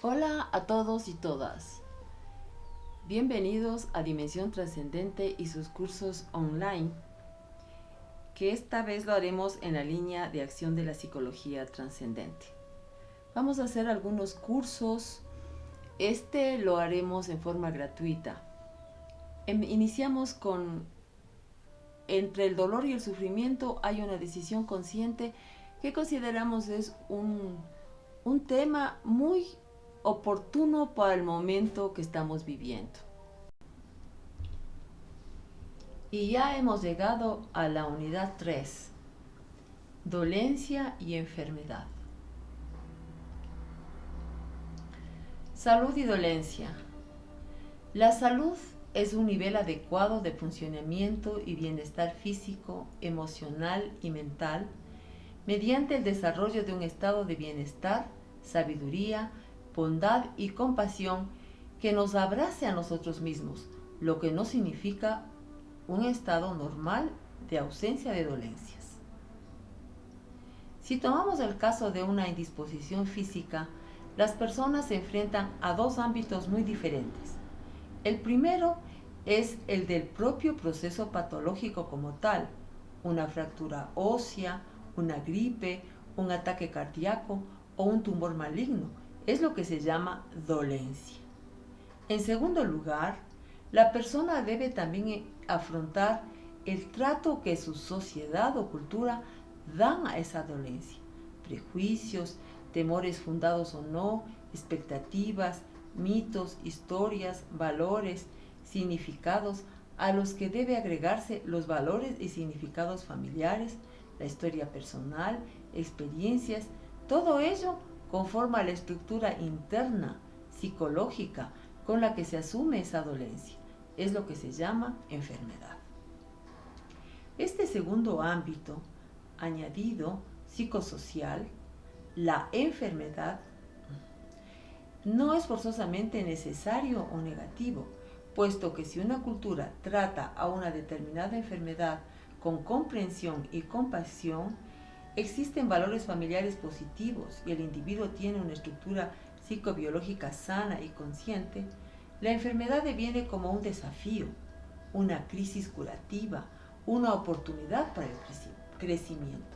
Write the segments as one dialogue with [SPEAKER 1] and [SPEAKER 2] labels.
[SPEAKER 1] Hola a todos y todas. Bienvenidos a Dimensión Trascendente y sus cursos online, que esta vez lo haremos en la línea de acción de la psicología trascendente. Vamos a hacer algunos cursos. Este lo haremos en forma gratuita. Iniciamos con: entre el dolor y el sufrimiento hay una decisión consciente, que consideramos es un tema muy oportuno para el momento que estamos viviendo. Y ya hemos llegado a la unidad 3, dolencia y enfermedad. Salud y dolencia. La salud es un nivel adecuado de funcionamiento y bienestar físico, emocional y mental mediante el desarrollo de un estado de bienestar, sabiduría, bondad y compasión que nos abrace a nosotros mismos, lo que no significa un estado normal de ausencia de dolencias. Si tomamos el caso de una indisposición física, las personas se enfrentan a dos ámbitos muy diferentes. El primero es el del propio proceso patológico como tal, una fractura ósea, una gripe, un ataque cardíaco o un tumor maligno. Es lo que se llama dolencia. En segundo lugar, la persona debe también afrontar el trato que su sociedad o cultura dan a esa dolencia, prejuicios, temores fundados o no, expectativas, mitos, historias, valores, significados, a los que debe agregarse los valores y significados familiares, la historia personal, experiencias, todo ello conforma la estructura interna, psicológica, con la que se asume esa dolencia. Es lo que se llama enfermedad. Este segundo ámbito, añadido psicosocial, la enfermedad, no es forzosamente necesario o negativo, puesto que si una cultura trata a una determinada enfermedad con comprensión y compasión, existen valores familiares positivos y el individuo tiene una estructura psicobiológica sana y consciente, la enfermedad deviene como un desafío, una crisis curativa, una oportunidad para el crecimiento.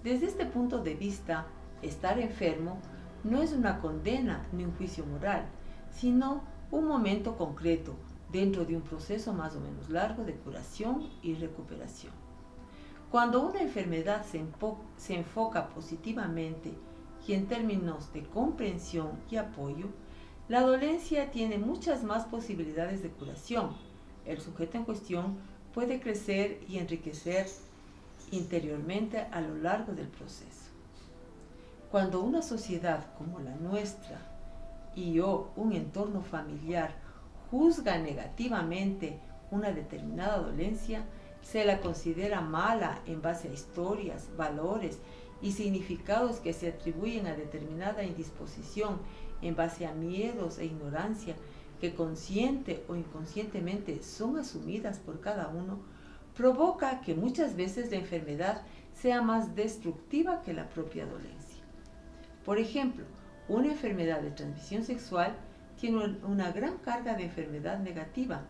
[SPEAKER 1] Desde este punto de vista, estar enfermo no es una condena ni un juicio moral, sino un momento concreto dentro de un proceso más o menos largo de curación y recuperación. Cuando una enfermedad se enfoca positivamente y en términos de comprensión y apoyo, la dolencia tiene muchas más posibilidades de curación. El sujeto en cuestión puede crecer y enriquecer interiormente a lo largo del proceso. Cuando una sociedad como la nuestra o un entorno familiar juzga negativamente una determinada dolencia, se la considera mala en base a historias, valores y significados que se atribuyen a determinada indisposición en base a miedos e ignorancia que consciente o inconscientemente son asumidas por cada uno, provoca que muchas veces la enfermedad sea más destructiva que la propia dolencia. Por ejemplo, una enfermedad de transmisión sexual tiene una gran carga de enfermedad negativa,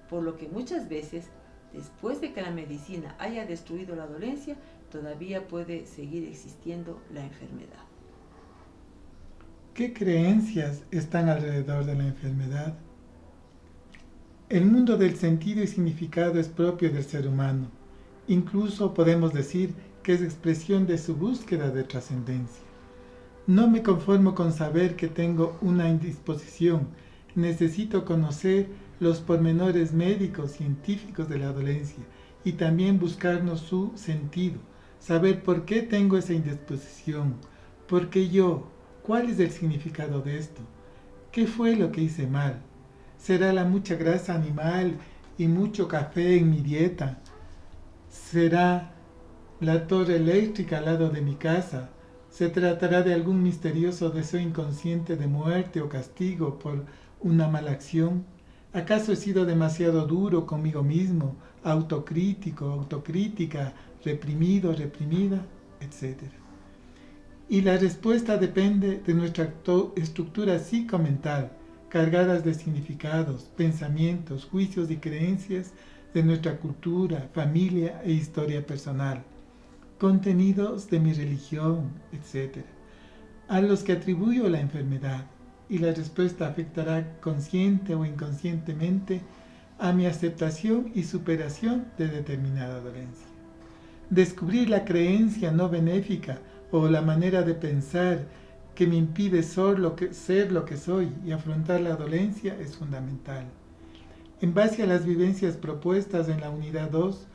[SPEAKER 1] por lo que muchas veces, después de que la medicina haya destruido la dolencia, todavía puede seguir existiendo la enfermedad.
[SPEAKER 2] ¿Qué creencias están alrededor de la enfermedad? El mundo del sentido y significado es propio del ser humano. Incluso podemos decir que es expresión de su búsqueda de trascendencia. No me conformo con saber que tengo una indisposición. Necesito conocer los pormenores médicos, científicos de la dolencia y también buscarnos su sentido. Saber por qué tengo esa indisposición. ¿Por qué yo? ¿Cuál es el significado de esto? ¿Qué fue lo que hice mal? ¿Será la mucha grasa animal y mucho café en mi dieta? ¿Será la torre eléctrica al lado de mi casa? ¿Se tratará de algún misterioso deseo inconsciente de muerte o castigo por una mala acción? ¿Acaso he sido demasiado duro conmigo mismo, autocrítico, autocrítica, reprimido, reprimida, etcétera? Y la respuesta depende de nuestra estructura psicomental, cargadas de significados, pensamientos, juicios y creencias de nuestra cultura, familia e historia personal, contenidos de mi religión, etc., a los que atribuyo la enfermedad, y la respuesta afectará consciente o inconscientemente a mi aceptación y superación de determinada dolencia. Descubrir la creencia no benéfica o la manera de pensar que me impide ser lo que soy y afrontar la dolencia es fundamental. En base a las vivencias propuestas en la unidad 2,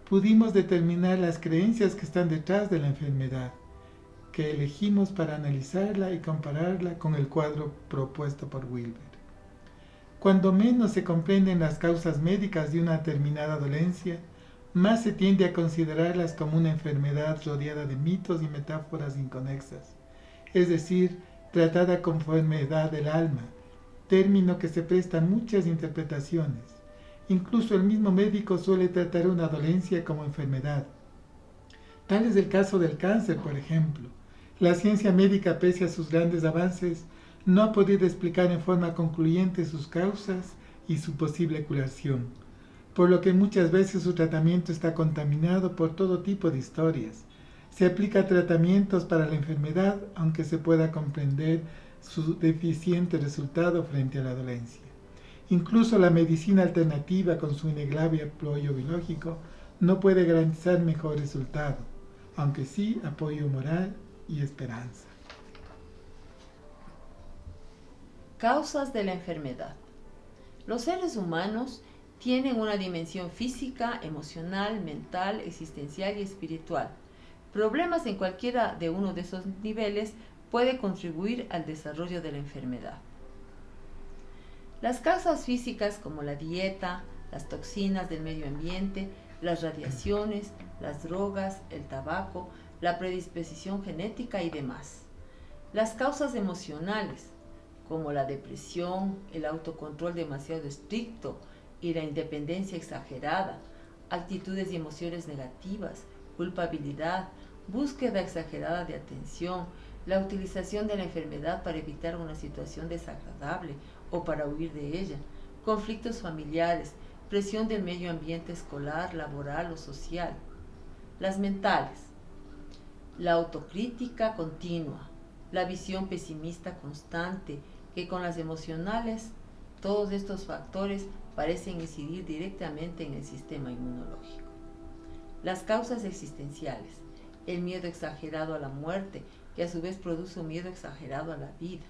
[SPEAKER 2] pudimos determinar las creencias que están detrás de la enfermedad, que elegimos para analizarla y compararla con el cuadro propuesto por Wilber. Cuando menos se comprenden las causas médicas de una determinada dolencia, más se tiende a considerarlas como una enfermedad rodeada de mitos y metáforas inconexas, es decir, tratada como enfermedad del alma, término que se presta a muchas interpretaciones. Incluso el mismo médico suele tratar una dolencia como enfermedad. Tal es el caso del cáncer, por ejemplo. La ciencia médica, pese a sus grandes avances, no ha podido explicar en forma concluyente sus causas y su posible curación, por lo que muchas veces su tratamiento está contaminado por todo tipo de historias. Se aplica tratamientos para la enfermedad, aunque se pueda comprender su deficiente resultado frente a la dolencia. Incluso la medicina alternativa, con su innegable apoyo biológico, no puede garantizar mejor resultado, aunque sí apoyo moral y esperanza.
[SPEAKER 1] Causas de la enfermedad. Los seres humanos tienen una dimensión física, emocional, mental, existencial y espiritual. Problemas en cualquiera de uno de esos niveles puede contribuir al desarrollo de la enfermedad. Las causas físicas como la dieta, las toxinas del medio ambiente, las radiaciones, las drogas, el tabaco, la predisposición genética y demás. Las causas emocionales como la depresión, el autocontrol demasiado estricto y la independencia exagerada, actitudes y emociones negativas, culpabilidad, búsqueda exagerada de atención, la utilización de la enfermedad para evitar una situación desagradable o para huir de ella, conflictos familiares, presión del medio ambiente escolar, laboral o social. Las mentales, la autocrítica continua, la visión pesimista constante, que con las emocionales, todos estos factores parecen incidir directamente en el sistema inmunológico. Las causas existenciales, el miedo exagerado a la muerte, que a su vez produce un miedo exagerado a la vida.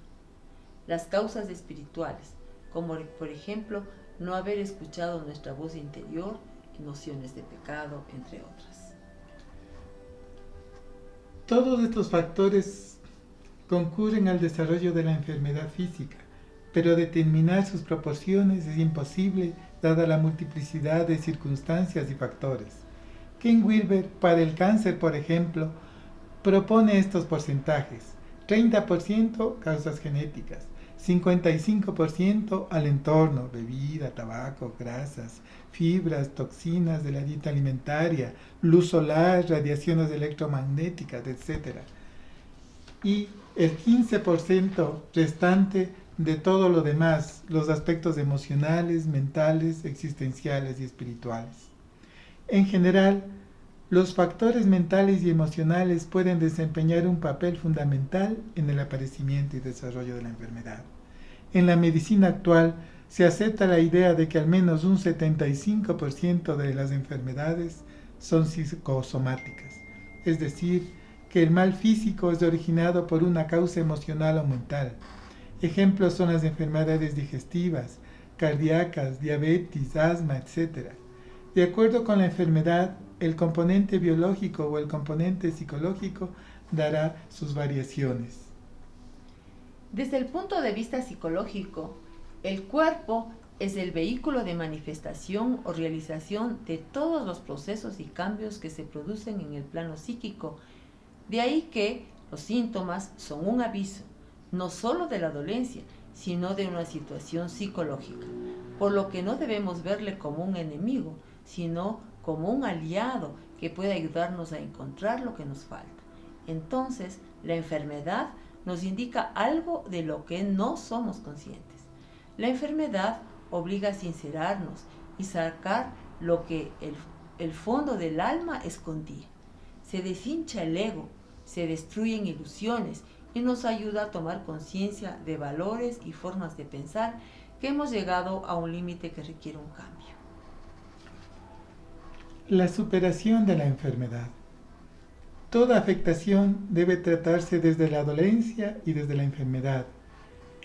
[SPEAKER 1] Las causas espirituales, como por ejemplo no haber escuchado nuestra voz interior, nociones de pecado, entre otras.
[SPEAKER 2] Todos estos factores concurren al desarrollo de la enfermedad física, pero determinar sus proporciones es imposible dada la multiplicidad de circunstancias y factores. Ken Wilber, para el cáncer, por ejemplo, propone estos porcentajes: 30% causas genéticas, 55% al entorno, bebida, tabaco, grasas, fibras, toxinas de la dieta alimentaria, luz solar, radiaciones electromagnéticas, etc. Y el 15% restante de todo lo demás, los aspectos emocionales, mentales, existenciales y espirituales. En general, los factores mentales y emocionales pueden desempeñar un papel fundamental en el aparecimiento y desarrollo de la enfermedad. En la medicina actual se acepta la idea de que al menos un 75% de las enfermedades son psicosomáticas, es decir, que el mal físico es originado por una causa emocional o mental. Ejemplos son las enfermedades digestivas, cardíacas, diabetes, asma, etc. De acuerdo con la enfermedad, el componente biológico o el componente psicológico dará sus variaciones.
[SPEAKER 1] Desde el punto de vista psicológico, el cuerpo es el vehículo de manifestación o realización de todos los procesos y cambios que se producen en el plano psíquico. De ahí que los síntomas son un aviso, no solo de la dolencia, sino de una situación psicológica, por lo que no debemos verle como un enemigo, sino como un aliado que puede ayudarnos a encontrar lo que nos falta Entonces, la enfermedad nos indica algo de lo que no somos conscientes. La enfermedad obliga a sincerarnos y sacar lo que el fondo del alma escondía. Se deshincha el ego, se destruyen ilusiones y nos ayuda a tomar conciencia de valores y formas de pensar que hemos llegado a un límite que requiere un cambio.
[SPEAKER 2] La superación de la enfermedad. Toda afectación debe tratarse desde la dolencia y desde la enfermedad.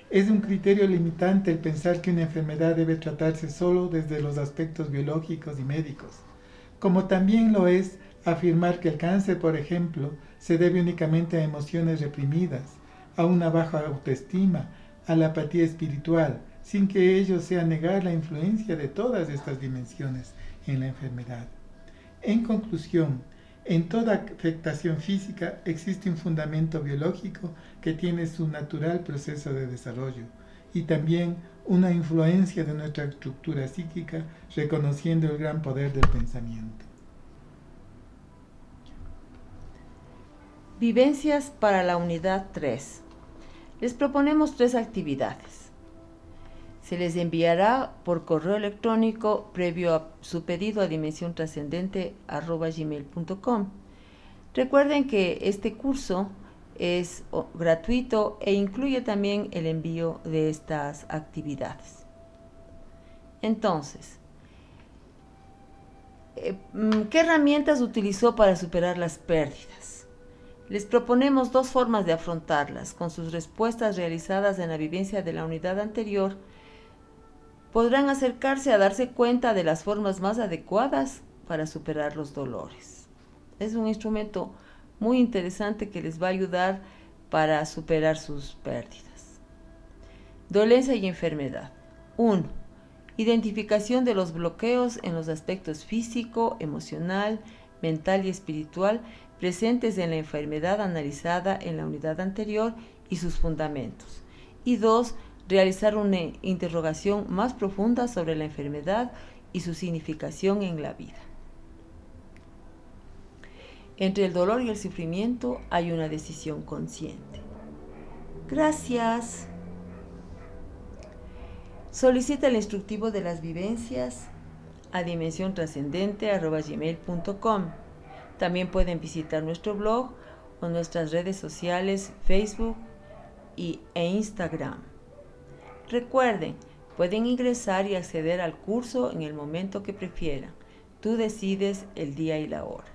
[SPEAKER 2] Es un criterio limitante el pensar que una enfermedad debe tratarse solo desde los aspectos biológicos y médicos, como también lo es afirmar que el cáncer, por ejemplo, se debe únicamente a emociones reprimidas, a una baja autoestima, a la apatía espiritual, sin que ello sea negar la influencia de todas estas dimensiones en la enfermedad. En conclusión, en toda afectación física existe un fundamento biológico que tiene su natural proceso de desarrollo y también una influencia de nuestra estructura psíquica, reconociendo el gran poder del pensamiento.
[SPEAKER 1] Vivencias para la unidad 3. Les proponemos 3 actividades. Se les enviará por correo electrónico previo a su pedido a dimensiontrascendente@gmail.com. Recuerden que este curso es gratuito e incluye también el envío de estas actividades. Entonces, ¿qué herramientas utilizó para superar las pérdidas? Les proponemos 2 formas de afrontarlas. Con sus respuestas realizadas en la vivencia de la unidad anterior, podrán acercarse a darse cuenta de las formas más adecuadas para superar los dolores. Es un instrumento muy interesante que les va a ayudar para superar sus pérdidas. Dolencia y enfermedad. 1. Identificación de los bloqueos en los aspectos físico, emocional, mental y espiritual presentes en la enfermedad analizada en la unidad anterior y sus fundamentos. Y 2. Realizar una interrogación más profunda sobre la enfermedad y su significación en la vida. Entre el dolor y el sufrimiento hay una decisión consciente. Gracias. Solicita el instructivo de las vivencias a dimensiontrascendente@gmail.com. También pueden visitar nuestro blog o nuestras redes sociales Facebook e Instagram. Recuerden, pueden ingresar y acceder al curso en el momento que prefieran. Tú decides el día y la hora.